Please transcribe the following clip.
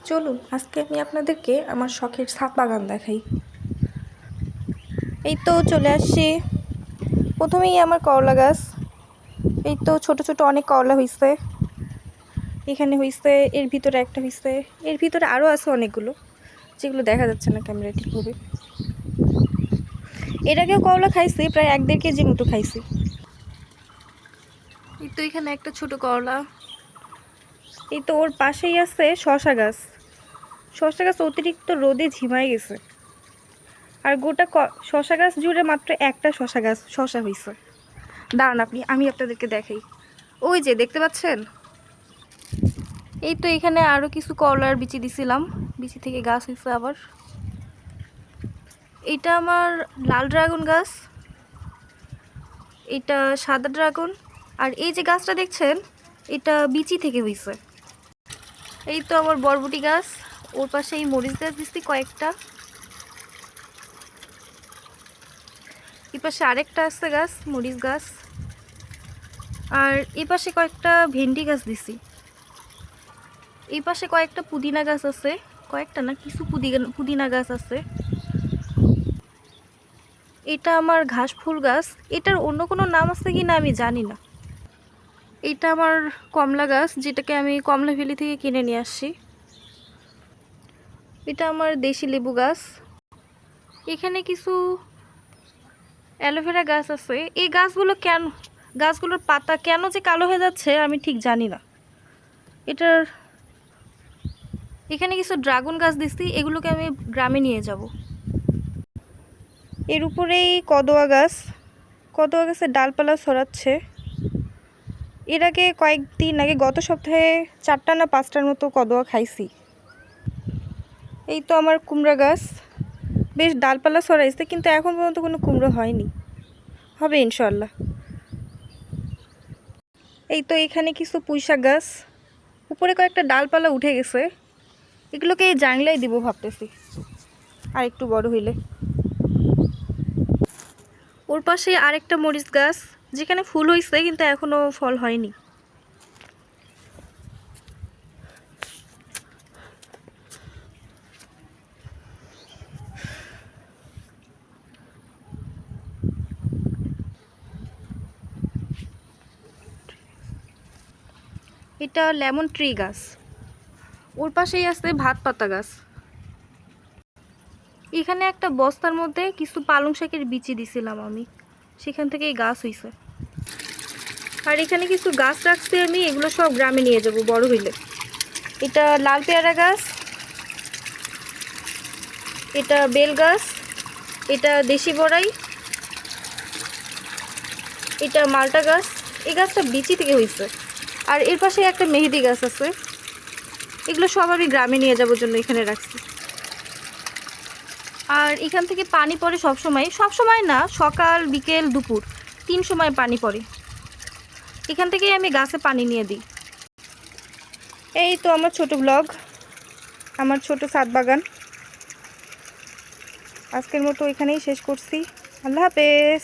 চলুন আজকে আমি আপনাদেরকে আমার শখের ছাদ বাগান দেখাই। এই তো চলে আসছি। প্রথমেই আমার করলা গাছ। এই তো ছোট ছোট অনেক করলা হয়েছে, এখানে হয়েছে, এর ভিতরে একটা হয়েছে, এর ভিতরে আরও আছে অনেকগুলো যেগুলো দেখা যাচ্ছে না ক্যামেরা ঠিকভাবে। এর আগেও করলা খাইছি, প্রায় 1-1.5 কেজি মতো খাইছি। এই তো এখানে একটা ছোট করলা। এই তো ওর পাশেই আছে শশা গাছ। শশা গাছ অতিরিক্ত রোদে ঝিমাই গেছে, আর গোটা শশা গাছ জুড়ে মাত্র একটা শশা হয়েছে। দাঁড়ান আমি আপনাদেরকে দেখাই। ওই যে দেখতে পাচ্ছেন, এই তো এখানে আরও কিছু করলার বিচি দিছিলাম, বিচি থেকে গাছ হয়েছে আবার। এটা আমার লাল ড্রাগন গাছ, এটা সাদা ড্রাগন, আর এই যে গাছটা দেখছেন এটা বিচি থেকে হয়েছে। এই তো আমার বরবটি গাছ, ওর পাশে এই মরিচ গাছ দিচ্ছি কয়েকটা, এই পাশে আরেকটা আছে গাছ মরিচ গাছ, আর এই পাশে কয়েকটা ভেন্ডি গাছ দিছি। এই পাশে কয়েকটা পুদিনা গাছ আছে, কয়েকটা না কিছু পুদিনা গাছ আছে। এটা আমার ঘাস ফুল গাছ, এটার অন্য কোনো নাম আছে কি না আমি জানি না। এটা আমার কমলা গাছ, যেটাকে আমি কমলা ভ্যালি থেকে কিনে নিয়ে আসছি। এটা আমার দেশি লেবু গাছ। এখানে কিছু অ্যালোভেরা গাছ আছে। এই গাছগুলোর পাতা কেন যে কালো হয়ে যাচ্ছে আমি ঠিক জানি না। এখানে কিছু ড্রাগন গাছ দিচ্ছি, এগুলোকে আমি গ্রামে নিয়ে যাব। এর উপরেই কদোয়া গাছের ডালপালা ছড়াচ্ছে। এর আগে কয়েকদিন আগে গত সপ্তাহে 4টা না 5টার মতো কদোয়া খাইছি। এই তো আমার কুমড়া গাছ, বেশ ডালপালা ছড়াইছে, কিন্তু এখন পর্যন্ত কোনো কুমড়ো হয়নি, হবে ইনশাল্লাহ। এই তো এখানে কিছু পুঁইশাক গাছ, উপরে কয়েকটা ডালপালা উঠে গেছে, এগুলোকে এই জাংলাই দিব ভাবতেছি আর একটু বড় হইলে। ওর পাশে আরেকটা মরিচ গাছ, যেখানে ফুল হয়েছে কিন্তু এখনো ফল হয়নি। এটা লেমন ট্রি গাছ, ওর পাশেই আছে ভাত পাতা গাছ। এখানে একটা বস্তার মধ্যে কিছু পালং শাকের বিচি দিছিলাম আমি, সেখান থেকেই গাছ হয়েছে। আর এখানে কিছু গাছ রাখছি আমি, এগুলো সব গ্রামে নিয়ে যাব বড় হইলে। এটা লাল পেয়ারা গাছ, এটা বেল গাছ, এটা দেশি বড়াই, এটা মালটা গাছ। এই গাছটা বিচি থেকে হয়েছে। আর এর পাশে একটা মেহেদি গাছ আছে, এগুলো সব আমি গ্রামে নিয়ে যাওয়ার জন্য এখানে রাখছি। আর এখান থেকে পানি পড়ে সবসময় না, সকাল বিকেল দুপুর 3 সময় পানি পড়ে। এখান থেকেই আমি গাছে পানি নিয়ে দিই। এই তো আমার ছোট ব্লগ, আমার ছোট ছাদ বাগান। আজকের মতো এখানেই শেষ করছি। আল্লাহ হাফেজ।